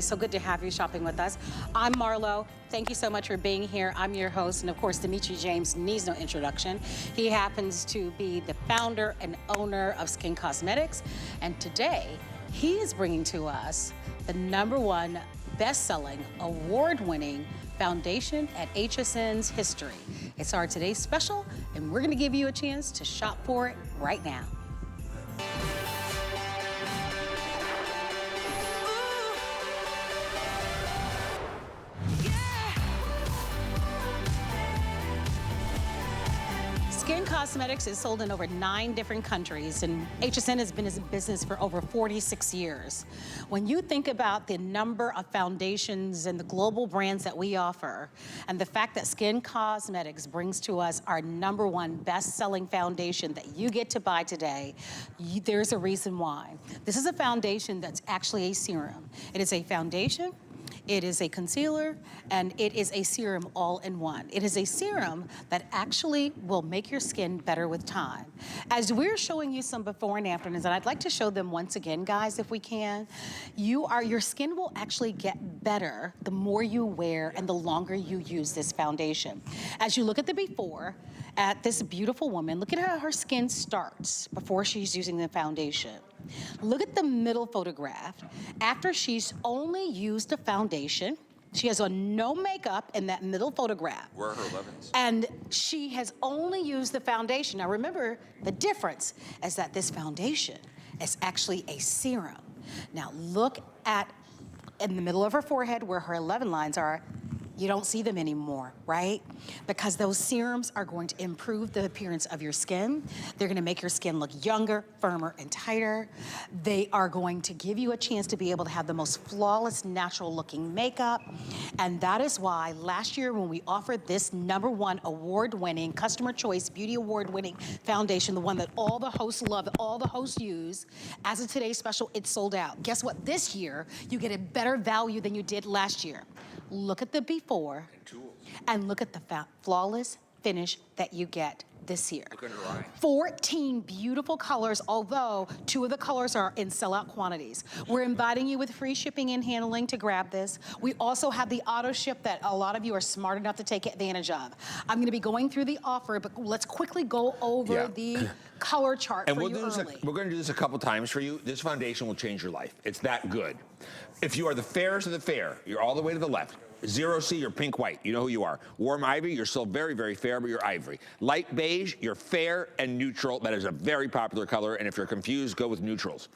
So good to have you shopping with us. I'm Marlo. Thank you so much for being here. I'm your host, and of course, Dimitri James needs no introduction. He happens to be the founder and owner of SKINN Cosmetics, and today he is bringing to us the #1 best-selling, award-winning foundation at HSN's history. It's our today's special, and we're going to give you a chance to shop for it right now. SKINN Cosmetics is sold in over 9 different countries, and HSN has been in business for over 46 years. When you think about the number of foundations and the global brands that we offer, and the fact that SKINN Cosmetics brings to us our #1 best-selling foundation that you get to buy today, there's a reason why. This is a foundation that's actually a serum. It is a foundation, it is a concealer, and it is a serum all in one. It is a serum that actually will make your skin better with time. As we're showing you some before and afters, and I'd like to show them once again, guys, if we can, your skin will actually get better the more you wear and the longer you use this foundation. As you look at the before, at this beautiful woman, look at how her skin starts before she's using the foundation. Look at the middle photograph. After she's only used the foundation, she has on no makeup in that middle photograph. Where are her 11s? And she has only used the foundation. Now remember, the difference is that this foundation is actually a serum. Now look at, in the middle of her forehead where her 11 lines are, you don't see them anymore, right? Because those serums are going to improve the appearance of your skin. They're gonna make your skin look younger, firmer, and tighter. They are going to give you a chance to be able to have the most flawless, natural looking makeup. And that is why last year when we offered this #1 award-winning, Customer Choice Beauty Award-winning foundation, the one that all the hosts love, that all the hosts use, as of today's special, it's sold out. Guess what? This year, you get a better value than you did last year. Look at the before and look at the flawless finish that you get this year. Look under her eye. 14 beautiful colors, although 2 of the colors are in sellout quantities. We're inviting you with free shipping and handling to grab this. We also have the auto ship that a lot of you are smart enough to take advantage of. I'm gonna be going through the offer, but let's quickly go over the color chart and for we're you early. We're gonna do this a couple times for you. This foundation will change your life. It's that good. If you are the fairest of the fair, you're all the way to the left. 0C, you're pink white, you know who you are. Warm ivory, you're still very, very fair, but you're ivory. Light beige, you're fair and neutral. That is a very popular color, and if you're confused, go with neutrals.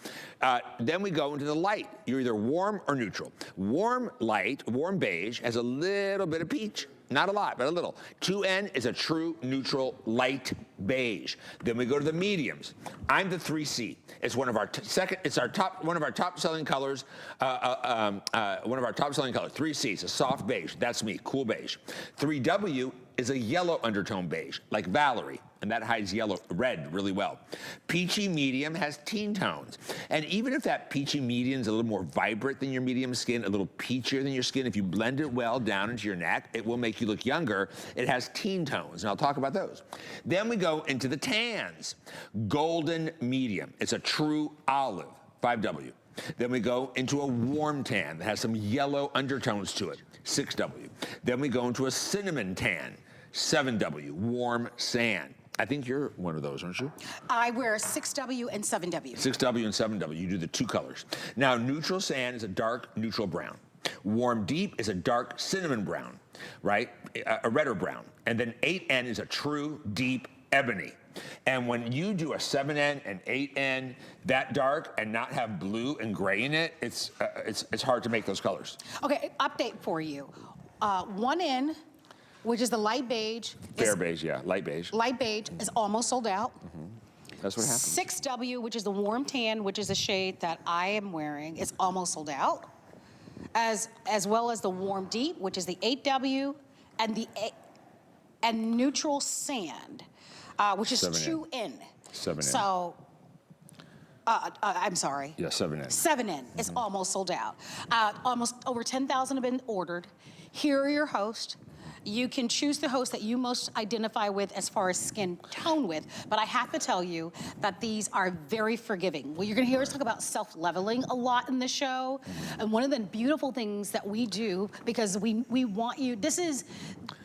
Then we go into the light. You're either warm or neutral. Warm light, warm beige, has a little bit of peach. Not a lot, but a little. 2N is a true neutral light beige. Then we go to the mediums. I'm the 3C. It's one of our one of our top selling colors. One of our top selling colors. 3C is a soft beige. That's me, cool beige. 3W is a yellow undertone beige, like Valerie, and that hides red really well. Peachy medium has teen tones. And even if that peachy medium is a little more vibrant than your medium skin, a little peachier than your skin, if you blend it well down into your neck, it will make you look younger. It has teen tones, and I'll talk about those. Then we go into the tans. Golden medium, it's a true olive, 5W. Then we go into a warm tan that has some yellow undertones to it, 6W. Then we go into a cinnamon tan, 7W, warm sand. I think you're one of those, aren't you? I wear 6W and 7W. 6W and 7W, you do the 2 colors. Now, neutral sand is a dark neutral brown. Warm deep is a dark cinnamon brown, right? A redder brown. And then 8N is a true deep ebony. And when you do a 7N and 8N that dark and not have blue and gray in it, it's hard to make those colors. Okay, update for you. 1N, which is the light beige. Fair beige, yeah, light beige. Light beige is almost sold out. That's what happens. 6W, which is the warm tan, which is a shade that I am wearing, is almost sold out. As well as the warm deep, which is the 8W, and neutral sand, which is 2N. 7N. So, I'm sorry. Yeah, 7N. 7N is almost sold out. Almost over 10,000 have been ordered. Here are your hosts. You can choose the host that you most identify with as far as skin tone with, but I have to tell you that these are very forgiving. Well, you're gonna hear us talk about self-leveling a lot in the show, and one of the beautiful things that we do, because we want you, this is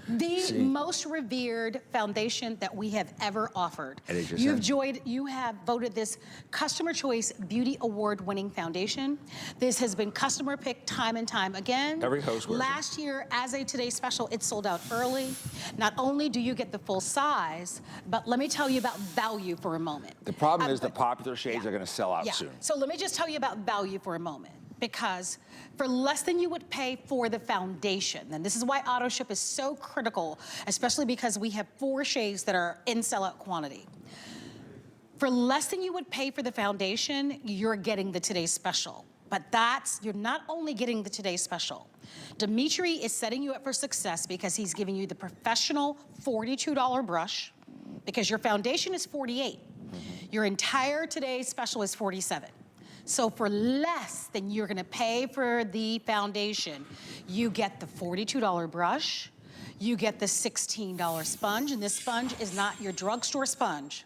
the most revered foundation that we have ever offered. You have voted this Customer Choice Beauty Award winning foundation. This has been customer picked time and time again. Every host wears it. Last year, as a Today Special, it sold out early. Not only do you get the full size, but let me tell you about value for a moment. The problem is the popular shades are gonna sell out soon. So let me just tell you about value for a moment. Because for less than you would pay for the foundation, and this is why auto ship is so critical, especially because we have 4 shades that are in sellout quantity. For less than you would pay for the foundation, you're getting the Today Special. But you're not only getting the Today Special. Dimitri is setting you up for success because he's giving you the professional $42 brush, because your foundation is $48. Your entire Today Special is $47. So for less than you're gonna pay for the foundation, you get the $42 brush, you get the $16 sponge, and this sponge is not your drugstore sponge.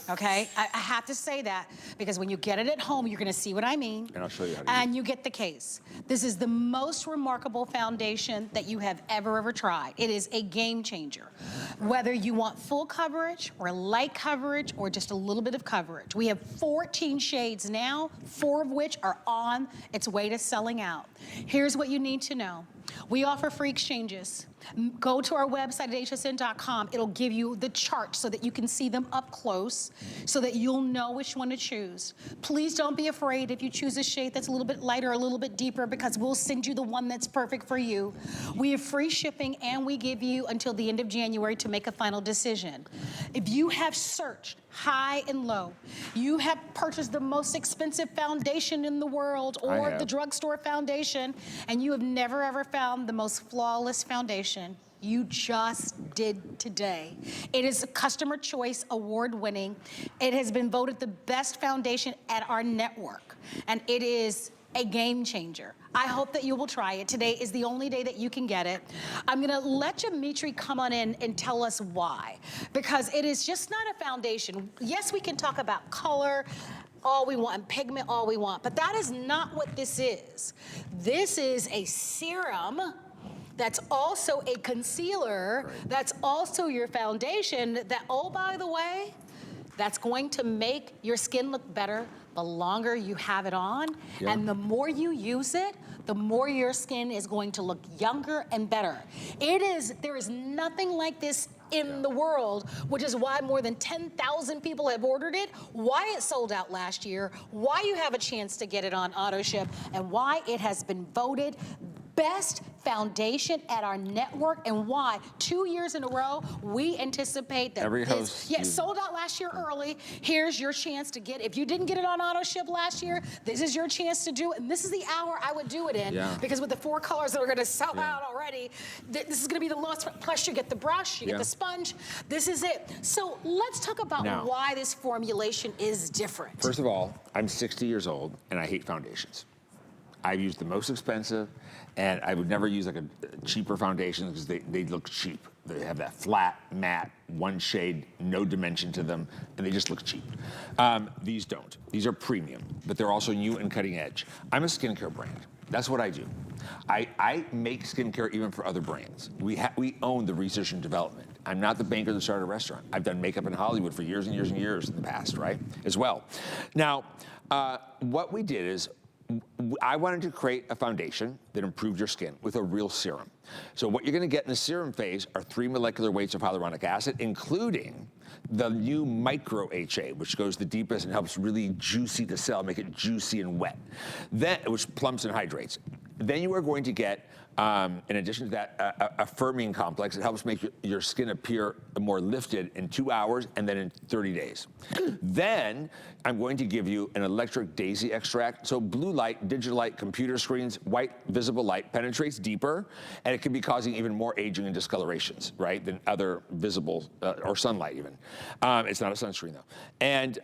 Okay, I have to say that because when you get it at home, you're gonna see what I mean. And I'll show you how to And you get the case. This is the most remarkable foundation that you have ever tried. It is a game changer. Whether you want full coverage or light coverage or just a little bit of coverage. We have 14 shades now, 4 of which are on its way to selling out. Here's what you need to know. We offer free exchanges. Go to our website at hsn.com. It'll give you the chart so that you can see them up close, so that you'll know which one to choose. Please don't be afraid if you choose a shade that's a little bit lighter, a little bit deeper, because we'll send you the one that's perfect for you. We have free shipping, and we give you until the end of January to make a final decision. If you have searched high and low, you have purchased the most expensive foundation in the world or the drugstore foundation, and you have never ever found the most flawless foundation, you just did today. It is a Customer Choice Award winning. It has been voted the best foundation at our network, and it is a game changer. I hope that you will try it. Today is the only day that you can get it. I'm gonna let Dimitri come on in and tell us why. Because it is just not a foundation. Yes, we can talk about color all we want and pigment all we want, but that is not what this is. This is a serum that's also a concealer, that's also your foundation that, oh, by the way, that's going to make your skin look better the longer you have it on. And the more you use it, the more your skin is going to look younger and better. There is nothing like this in the world, which is why more than 10,000 people have ordered it, why it sold out last year, why you have a chance to get it on auto ship, and why it has been voted best foundation at our network, and why 2 years in a row we anticipate that every host sold out last year early. Here's your chance to get it. If you didn't get it on auto ship last year, this is your chance to do it, and this is the hour I would do it in, because with the 4 colors that are going to sell out already, this is going to be the lowest. Plus you get the brush, you get the sponge. This is it. So let's talk about why this formulation is different. First of all, I'm 60 years old and I hate foundations. I've used the most expensive, and I would never use like a cheaper foundation because they look cheap. They have that flat, matte, one shade, no dimension to them, and they just look cheap. These don't. These are premium, but they're also new and cutting edge. I'm a skincare brand. That's what I do. I make skincare even for other brands. We own the research and development. I'm not the banker that started a restaurant. I've done makeup in Hollywood for years and years and years in the past, right? As well. Now, what we did is, I wanted to create a foundation that improved your skin with a real serum. So what you're gonna get in the serum phase are 3 molecular weights of hyaluronic acid, including the new micro HA, which goes the deepest and helps really juicy the cell, make it juicy and wet, which plumps and hydrates. Then you are going to get, in addition to that, a firming complex that helps make your skin appear more lifted in 2 hours and then in 30 days. Then I'm going to give you an electric daisy extract. So blue light, digital light, computer screens, white visible light penetrates deeper, and it can be causing even more aging and discolorations, right, than other visible, or sunlight even. It's not a sunscreen though. And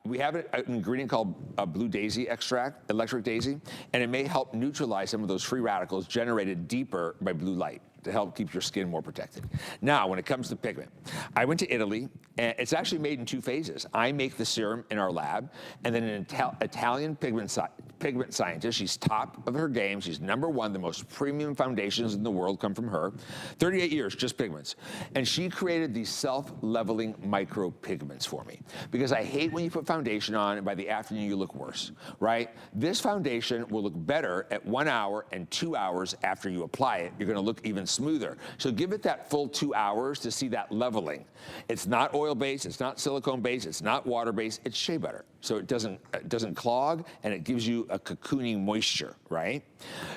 we have an ingredient called blue daisy extract, electric daisy, and it may help neutralize some of those free radicals generated deeper by blue light. to help keep your skin more protected. Now, when it comes to pigment, I went to Italy, and it's actually made in 2 phases. I make the serum in our lab, and then an Italian pigment scientist, she's top of her game, she's #1, the most premium foundations in the world come from her. 38 years, just pigments. And she created these self-leveling micro pigments for me, because I hate when you put foundation on and by the afternoon you look worse, right? This foundation will look better at 1 hour and 2 hours after you apply it. You're gonna look even smoother. So give it that full 2 hours to see that leveling. It's not oil-based, it's not silicone-based, it's not water-based, it's shea butter. So it doesn't clog, and it gives you a cocooning moisture, right?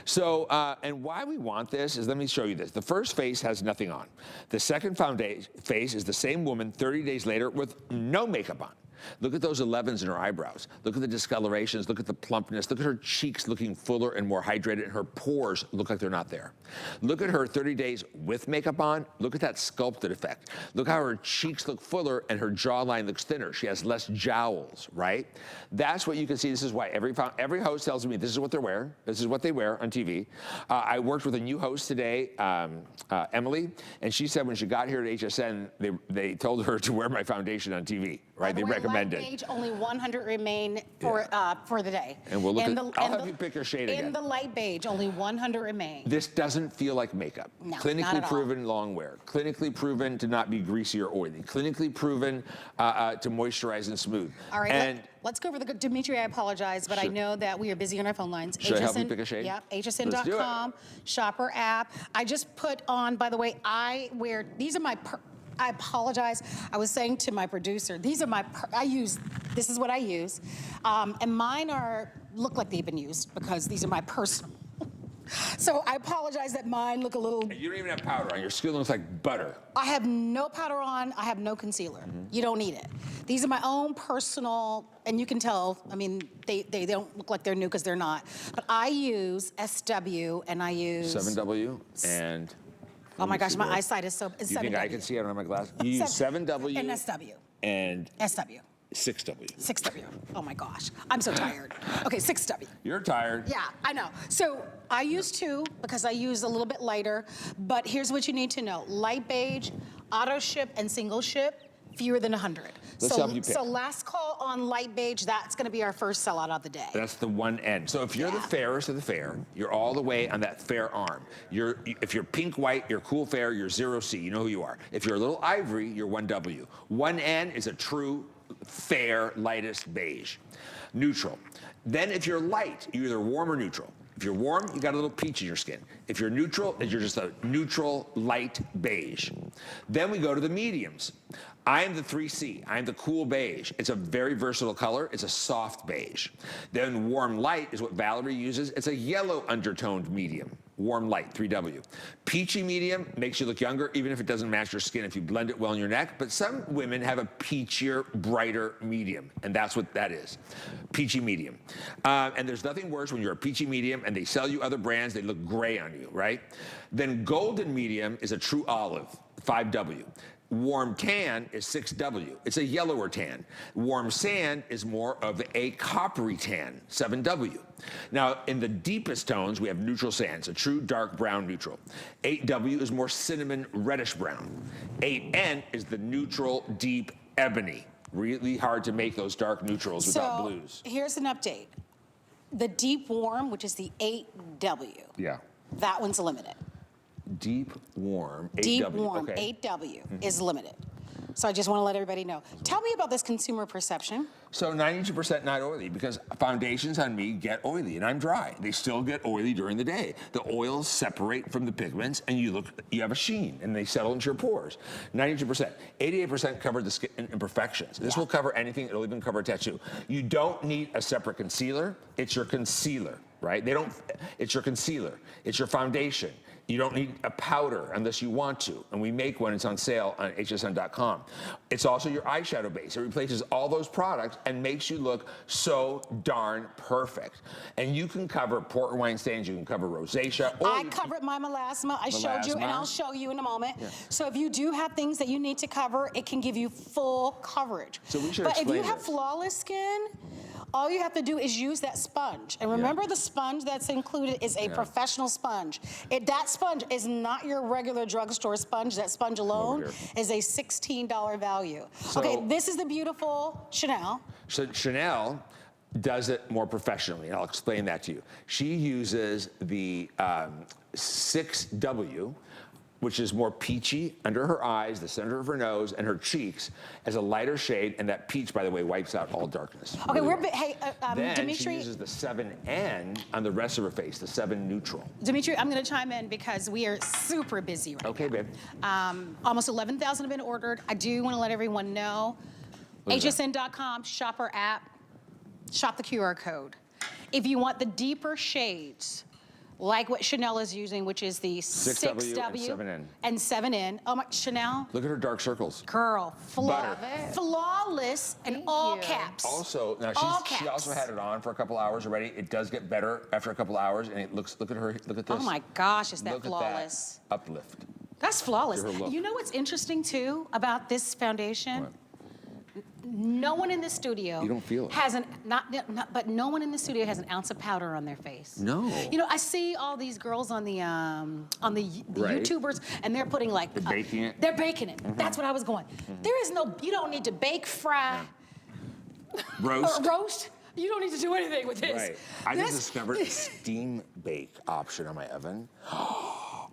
So, and why we want this is, let me show you this. The first face has nothing on. The second face is the same woman 30 days later with no makeup on. Look at those 11s in her eyebrows. Look at the discolorations. Look at the plumpness. Look at her cheeks looking fuller and more hydrated, and her pores look like they're not there. Look at her 30 days with makeup on. Look at that sculpted effect. Look how her cheeks look fuller and her jawline looks thinner. She has less jowls, right? That's what you can see. This is why every host tells me this is what they wear. This is what they wear on TV. I worked with a new host today, Emily, and she said when she got here at HSN, they told her to wear my foundation on TV, right? They recommended. Light beige, only 100 remain for the day. And we'll look I'll have you pick your shade again. In the light beige, only 100 remain. This doesn't feel like makeup. No, clinically not at all. proven long wear. Clinically proven to not be greasy or oily. Clinically proven to moisturize and smooth. All right, and let's go over the, Dimitri, I apologize, but I know that we are busy on our phone lines. Should I help you pick a shade? Yep, hsn.com, shopper app. I just put on, by the way, I wear, these are my, I apologize. I was saying to my producer, these are my, this is what I use. And mine look like they've been used because these are my personal. So I apologize that mine look a little. And you don't even have powder on. Your skin looks like butter. I have no powder on. I have no concealer. You don't need it. These are my own personal, and you can tell, I mean, they don't look like they're new because they're not. But I use SW and I use 7W and. Oh my gosh, my eyesight is so. You think I can see? I don't have my glasses. You use 7W and SW. And SW. 6W. 6W. Oh my gosh, I'm so tired. Okay, 6W. You're tired. Yeah, I know. So I use 2 because I use a little bit lighter, but here's what you need to know. Light beige, auto ship and single ship, fewer than 100. Let's help you pick. So last call on light beige, that's gonna be our first sellout of the day. That's the one end. So if you're the fairest of the fair, you're all the way on that fair arm. If you're pink white, you're cool fair, you're 0C, you know who you are. If you're a little ivory, you're 1W. One end is a true fair, lightest beige. Neutral. Then if you're light, you're either warm or neutral. If you're warm, you got a little peach in your skin. If you're neutral, you're just a neutral, light beige. Then we go to the mediums. I am the 3C. I am the cool beige. It's a very versatile color. It's a soft beige. Then warm light is what Valerie uses. It's a yellow undertoned medium. Warm light, 3W. Peachy medium makes you look younger, even if it doesn't match your skin if you blend it well in your neck. But some women have a peachier, brighter medium, and that's what that is. Peachy medium. And there's nothing worse when you're a peachy medium and they sell you other brands, they look gray on you, right? Then golden medium is a true olive, 5W. Warm tan is 6W. It's a yellower tan. Warm sand is more of a coppery tan, 7W. Now, in the deepest tones, we have neutral sands, a true dark brown neutral. 8W is more cinnamon reddish brown. 8N is the neutral deep ebony. Really hard to make those dark neutrals without blues. Here's an update. The deep warm, which is the 8W. Yeah. That one's limited. Deep warm, 8W. Deep warm, okay. 8W is limited. So I just want to let everybody know. Tell me about this consumer perception. So 92% not oily, because foundations on me get oily and I'm dry. They still get oily during the day. The oils separate from the pigments and you have a sheen and they settle into your pores. 92%. 88% cover the skin imperfections. This will cover anything. It'll even cover a tattoo. You don't need a separate concealer. It's your concealer, right? It's your concealer. It's your foundation. You don't need a powder unless you want to, and we make one. It's on sale on hsn.com. It's also your eyeshadow base. It replaces all those products and makes you look so darn perfect. And you can cover port and wine stains, you can cover rosacea. I covered my melasma. I showed you, and I'll show you in a moment. Yeah. So if you do have things that you need to cover, it can give you full coverage. So we should But if you explain have this. flawless skin, All you have to do is use that sponge. And remember, the sponge that's included is a professional sponge. That sponge is not your regular drugstore sponge. That sponge alone is a $16 value. So, okay, this is the beautiful Chanel. So Chanel does it more professionally, and I'll explain that to you. She uses the 6W, which is more peachy under her eyes, the center of her nose, and her cheeks as a lighter shade, and that peach, by the way, wipes out all darkness. Okay, really then Dimitri, she uses the 7N on the rest of her face, the 7 neutral. Dimitri, I'm gonna chime in because we are super busy right now. Okay, babe. Almost 11,000 have been ordered. I do wanna let everyone know, hsn.com, shop our app, shop the QR code. If you want the deeper shades, like what Chanel is using, which is the 6W and 7N. Oh my, Chanel. Look at her dark circles. Girl, flawless in all caps. Also, now she also had it on for a couple hours already. It does get better after a couple hours, and it looks, look at her, look at this. Oh my gosh, is that look flawless? At that uplift. That's flawless. You know what's interesting too about this foundation? What? No one in the studio You don't feel it. has but no one in the studio has an ounce of powder on their face. No. You know, I see all these girls on the YouTubers, and they're putting like they're baking it. They're baking it. That's what I was going. There is no. You don't need to bake, fry, roast. or roast. You don't need to do anything with this. Right. I just discovered a steam bake option on my oven.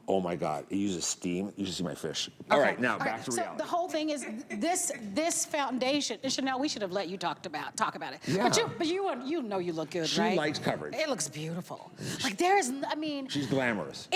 Oh my God, it uses steam. You should see my fish. All right, now back to reality. So the whole thing is this foundation, and Chanel, we should have let you talk about it. Yeah. But you know you look good, she right? She likes coverage. It looks beautiful. Like there is, I mean. She's glamorous.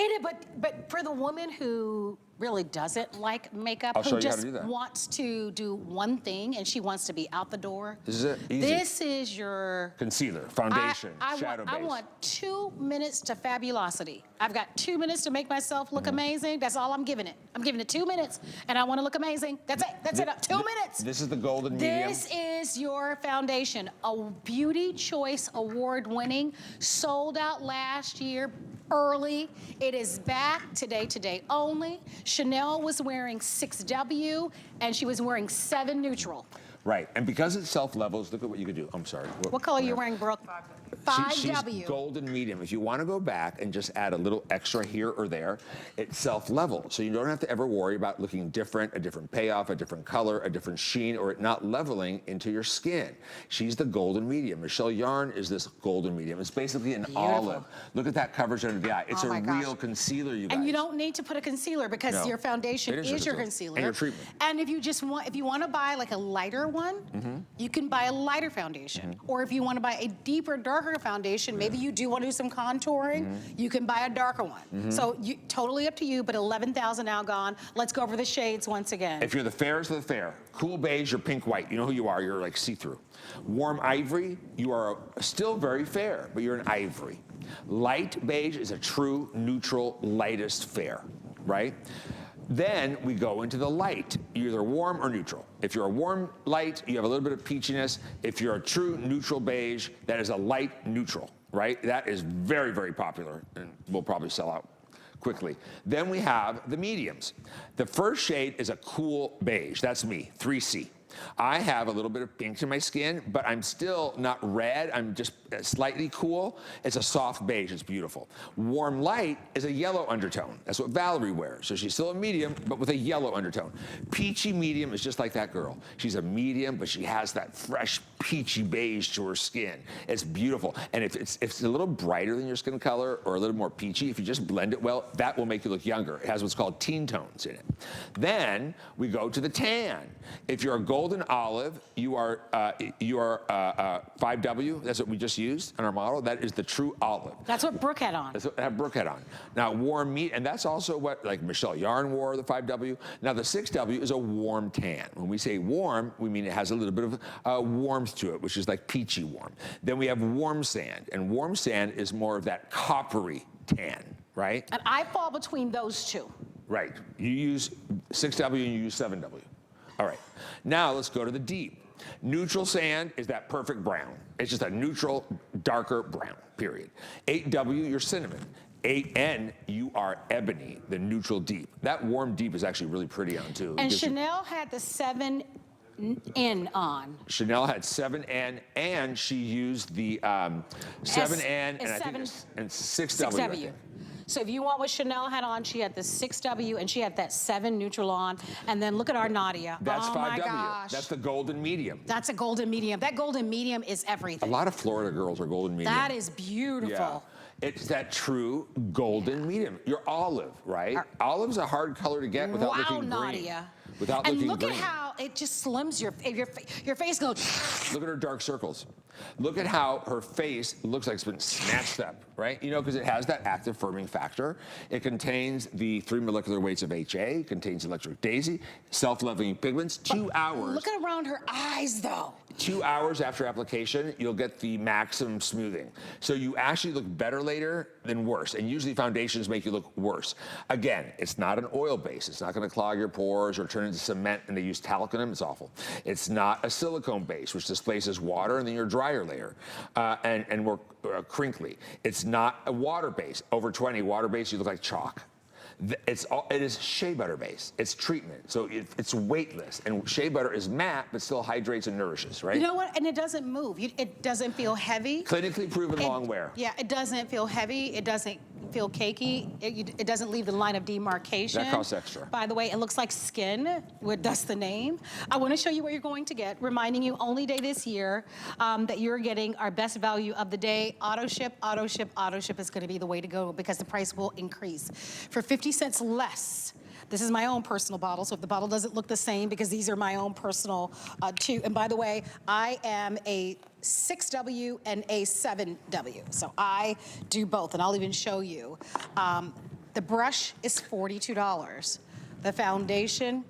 But for the woman who really doesn't like makeup, I'll show who you just how to do that. wants to do one thing and she wants to be out the door. This is it. Easy. This is your concealer, foundation, shadow base. I want 2 minutes to fabulosity. I've got 2 minutes to make myself look amazing. That's all I'm giving it. I'm giving it 2 minutes, and I want to look amazing. That's it. That's it. 2 minutes. This is the golden medium. This is your foundation. A Beauty Choice Award-winning, sold out last year. Early. It is back today only. Chanel was wearing 6W and she was wearing 7 neutral. Right, and because it self-levels, look at what you could do. I'm sorry. What color are you wearing, Brooke? 5W. She's golden medium. If you want to go back and just add a little extra here or there, it's self-level. So you don't have to ever worry about looking different, a different payoff, a different color, a different sheen, or it not leveling into your skin. She's the golden medium. Michelle Yarn is this golden medium. It's basically an olive. Look at that coverage under the eye. It's a real concealer, you guys. And you don't need to put a concealer because your foundation is your concealer. And your treatment. And if you want to buy like a lighter one, you can buy a lighter foundation. Or if you want to buy a deeper, darker foundation, maybe you do want to do some contouring, you can buy a darker one. So totally up to you, but 11,000 now gone. Let's go over the shades once again. If you're the fairest of the fair, cool beige, you're pink white. You know who you are, you're like see-through. Warm ivory, you are still very fair, but you're an ivory. Light beige is a true neutral, lightest fair, right? Then we go into the light. You're either warm or neutral. If you're a warm light, you have a little bit of peachiness. If you're a true neutral beige, that is a light neutral, right? That is very, very popular and will probably sell out quickly. Then we have the mediums. The first shade is a cool beige. That's me, 3C. I have a little bit of pink in my skin, but I'm still not red. I'm just slightly cool. It's a soft beige. It's beautiful. Warm light is a yellow undertone. That's what Valerie wears. So she's still a medium, but with a yellow undertone. Peachy medium is just like that girl. She's a medium, but she has that fresh peachy beige to her skin. It's beautiful. And if it's a little brighter than your skin color or a little more peachy, if you just blend it well, that will make you look younger. It has what's called teen tones in it. Then we go to the tan. If you're a golden olive, you are 5W. That's what we just used on our model. That is the true olive. That's what Brooke had on. That's what Brooke had on. Now, warm meat, and that's also what like Michelle Yarn wore, the 5W. Now, the 6W is a warm tan. When we say warm, we mean it has a little bit of warmth to it, which is like peachy warm. Then we have warm sand, and warm sand is more of that coppery tan, right? And I fall between those two. Right. You use 6W and you use 7W. All right. Now let's go to the deep. Neutral sand is that perfect brown. It's just a neutral, darker brown, period. 8W, you're cinnamon. 8N, you are ebony, the neutral deep. That warm deep is actually really pretty on too. And Chanel had the 7 N on. Chanel had 7N, and she used the 7N and I think and 6W. 6W. So if you want what Chanel had on, she had the 6W and she had that 7 neutral on. And then look at our Nadia. That's 5W. My gosh. That's the golden medium. That's a golden medium. That golden medium is everything. A lot of Florida girls are golden medium. That is beautiful. Yeah. It's that true golden medium. You're olive, right? Olive's a hard color to get without looking green. Nadia. Without and looking look green. at how it just slims your face goes. Look at her dark circles. Look at how her face looks like it's been snatched up, right? You know, because it has that active firming factor. It contains the 3 molecular weights of HA, contains electric daisy, self-leveling pigments, 2 hours. Look at around her eyes, though. 2 hours after application, you'll get the maximum smoothing. So you actually look better later than worse. And usually foundations make you look worse. Again, it's not an oil base. It's not gonna clog your pores or turn into cement, and they use talc in them. It's awful. It's not a silicone base, which displaces water and then your drier layer and more crinkly. It's not a water base. Over 20, water base, you look like chalk. It is shea butter base. It's treatment, so it's weightless. And shea butter is matte, but still hydrates and nourishes, right? You know what? And it doesn't move. It doesn't feel heavy. Clinically proven long wear. Yeah, it doesn't feel heavy. It doesn't feel cakey. It doesn't leave the line of demarcation. That costs extra. By the way, it looks like SKINN, that's the name. I want to show you what you're going to get, reminding you only day this year that you're getting our best value of the day. Auto ship, auto ship, auto ship is going to be the way to go because the price will increase. For 50 cents less. This is my own personal bottle, so if the bottle doesn't look the same, because these are my own personal too. And by the way, I am a 6W and a 7W, so I do both, and I'll even show you. The brush is $42. The foundation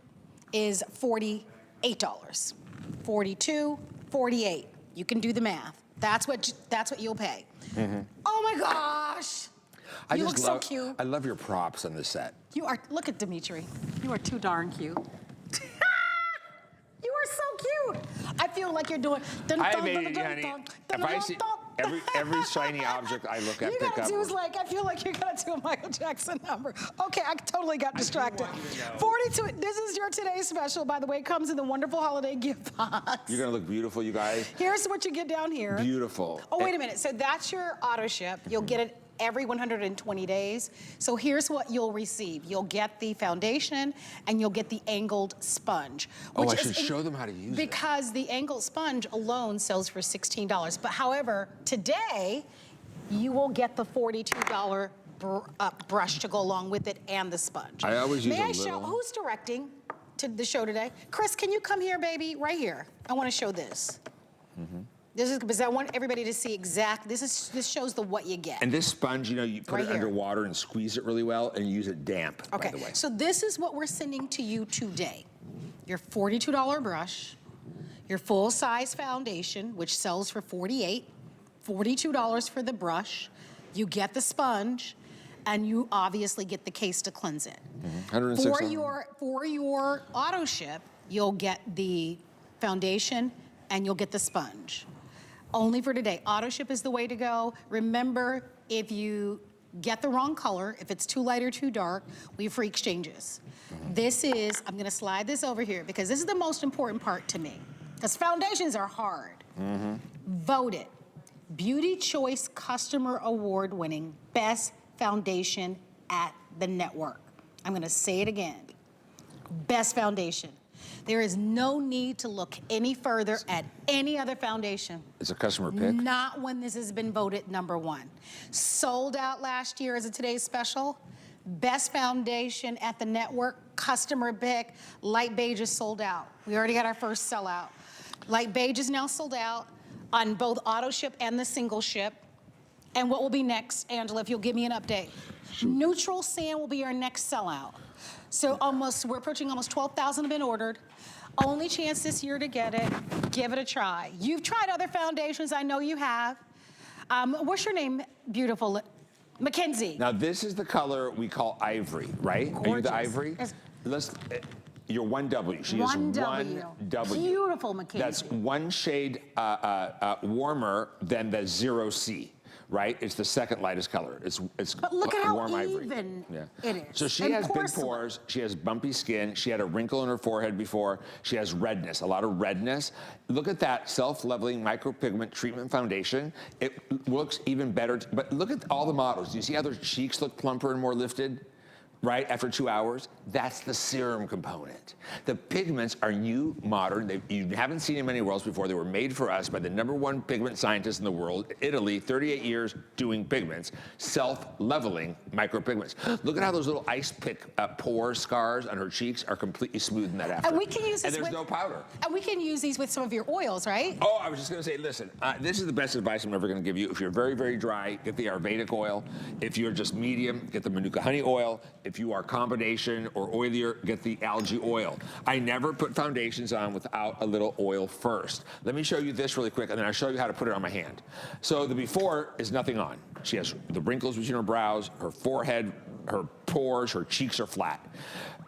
is $48. 42, 48. You can do the math. That's what you'll pay. Mm-hmm. Oh my gosh! You look so cute. I love your props on the set. Look at Dimitri. You are too darn cute. You are so cute. I feel like you're doing. I made it, honey. If I see every shiny object I look at, you pick gotta up. do is like, I feel like you're gonna do a Michael Jackson number. Okay, I totally got distracted. 42. This is your today's special, by the way. It comes in the wonderful holiday gift box. You're gonna look beautiful, you guys. Here's what you get down here. Beautiful. Oh, wait a minute. So that's your auto ship. You'll get it every 120 days. So here's what you'll receive. You'll get the foundation and you'll get the angled sponge. Oh, I should show them how to use it. Because the angled sponge alone sells for $16. But however, today, you will get the $42 brush to go along with it and the sponge. I always use May I show, who's directing to the show today? Chris, can you come here, baby? Right here. I want to show this. Mm-hmm. This is because I want everybody to see this shows the what you get. And this sponge, you know, you put it under water and squeeze it really well and use it damp, by the way. So this is what we're sending to you today. Your $42 brush, your full-size foundation, which sells for $48, $42 for the brush, you get the sponge, and you obviously get the case to cleanse it. $106. For your auto ship, you'll get the foundation and you'll get the sponge. Only for today. Auto ship is the way to go. Remember, if you get the wrong color, if it's too light or too dark, we have free exchanges. This is, I'm gonna slide this over here because this is the most important part to me. Because foundations are hard. Voted Beauty Choice Customer Award winning best foundation at the network. I'm gonna say it again. Best foundation. There is no need to look any further at any other foundation. It's a customer pick? Not when this has been voted #1. Sold out last year as a today's special. Best foundation at the network, customer pick. Light beige is sold out. We already got our first sellout. Light beige is now sold out on both auto ship and the single ship. And what will be next, Angela, if you'll give me an update? Sure. Neutral sand will be our next sellout. So we're approaching almost 12,000 have been ordered. Only chance this year to get it. Give it a try. You've tried other foundations, I know you have. What's your name, beautiful? Mackenzie. Now this is the color we call ivory, right? Gorgeous. Are you the ivory? You're 1W. She is 1W. Beautiful, Mackenzie. That's one shade warmer than the 0C. right? It's the second lightest color. It's But look at how warm ivory. even it is. So she And has big porcelain. pores. She has bumpy skin. She had a wrinkle in her forehead before. She has redness, a lot of redness. Look at that Self-Leveling Micropigment Treatment Foundation. It looks even better. But look at all the models. Do you see how their cheeks look plumper and more lifted? Right after 2 hours, that's the serum component. The pigments are new, modern. You haven't seen them anywhere else before. They were made for us by the #1 pigment scientist in the world, Italy, 38 years doing pigments, self-leveling micropigments. Look at how those little ice pick pore scars on her cheeks are completely smoothed that after. And we can use this and there's no powder. And we can use these with some of your oils, right? Oh, I was just going to say, listen, this is the best advice I'm ever going to give you. If you're very, very dry, get the Ayurvedic oil. If you're just medium, get the Manuka honey oil. If you are combination or oilier, get the algae oil. I never put foundations on without a little oil first. Let me show you this really quick, and then I'll show you how to put it on my hand. So the before is nothing on. She has the wrinkles between her brows, her forehead, her pores, her cheeks are flat.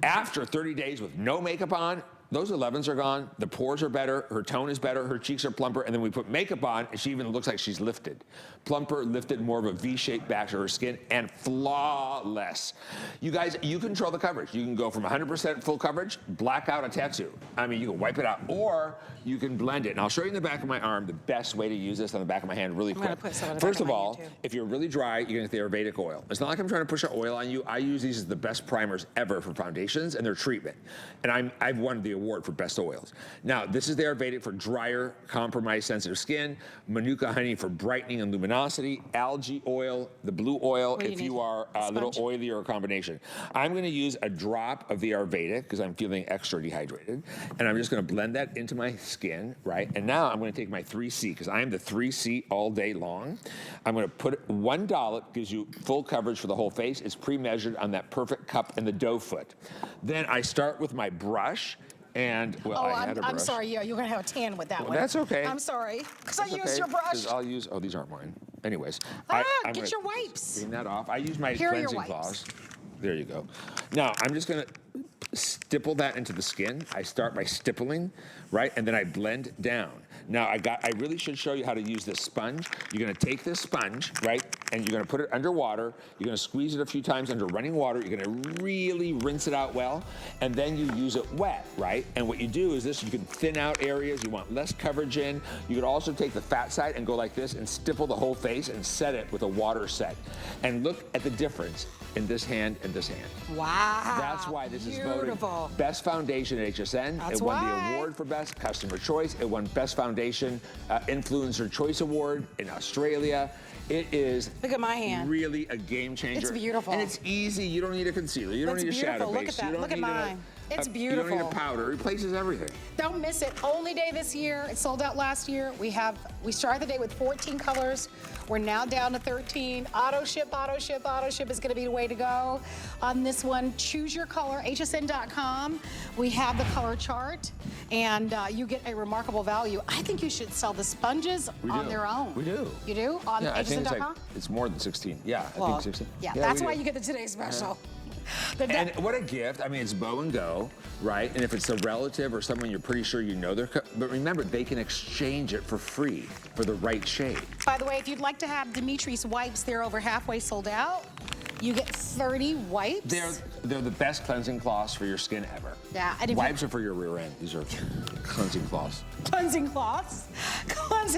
After 30 days with no makeup on, those 11s are gone, the pores are better, her tone is better, her cheeks are plumper, and then we put makeup on, and she even looks like she's lifted. Plumper, lifted, more of a V-shaped back to her skin, and flawless. You guys, you control the coverage. You can go from 100% full coverage, black out a tattoo. I mean, you can wipe it out, or you can blend it. And I'll show you in the back of my arm the best way to use this on the back of my hand really quick. I'm gonna put some on the First back of of my all, hand, too. if you're really dry, you're gonna get the Ayurvedic oil. It's not like I'm trying to push an oil on you. I use these as the best primers ever for foundations and their treatment. And I've won the award for best oils. Now, this is the Ayurvedic for drier, compromised, sensitive skin, Manuka honey for brightening and luminosity, algae oil, the blue oil What do you if need? you are a little oily or a combination. I'm gonna use a drop of the Ayurvedic because I'm feeling extra dehydrated. And I'm just gonna blend that into my skin, right? And now I'm gonna take my 3C because I am the 3C all day long. I'm gonna put one dollop, gives you full coverage for the whole face. It's pre-measured on that perfect cup in the doe foot. Then I start with my brush. And, well, I had a brush. I'm sorry, yeah, you're gonna have a tan with that one. That's okay. I'm sorry, because I That's used your okay, 'cause brush. I'll use, oh, these aren't mine. Anyways. Ah, I'm get gonna your wipes. Clean that off. I use my Here are your cleansing wipes. cloths. There you go. Now, I'm just gonna stipple that into the skin. I start by stippling, right? And then I blend down. Now, I really should show you how to use this sponge. You're gonna take this sponge, right? And you're gonna put it under water. You're gonna squeeze it a few times under running water. You're gonna really rinse it out well. And then you use it wet, right? And what you do is this, you can thin out areas. You want less coverage in. You could also take the fat side and go like this and stipple the whole face and set it with a water set. And look at the difference in this hand and this hand. Wow. That's why this is Beautiful. voted best foundation at HSN. That's it won why. the award for best customer choice. It won best foundation influencer choice award in Australia. It is Look at my hand. really a game changer. It's beautiful. And it's easy. You don't need a concealer. You don't It's need a shadow beautiful. Look base. at that. You don't Look at need mine. It's You don't need beautiful. a powder. It replaces everything. Don't miss it. Only day this year. It sold out last year. We started the day with 14 colors. We're now down to 13. Auto ship, auto ship, auto ship is going to be the way to go on this one. Choose your color, hsn.com. We have the color chart, and you get a remarkable value. I think you should sell the sponges on their own. We do. You do? On Yeah, I think hsn.com? it's more than 16. Yeah, I Well, think 16. yeah, we that's do. why you get the Today's Special. And what a gift. I mean, it's bow and go, right? And if it's a relative or someone you're pretty sure you know, but remember, they can exchange it for free for the right shade. By the way, if you'd like to have Dimitri's wipes, they're over halfway sold out. You get 30 wipes. They're the best cleansing cloths for your skin ever. Yeah, and if Wipes are for your rear end. These are cleansing cloths. Cleansing cloths. Cleansing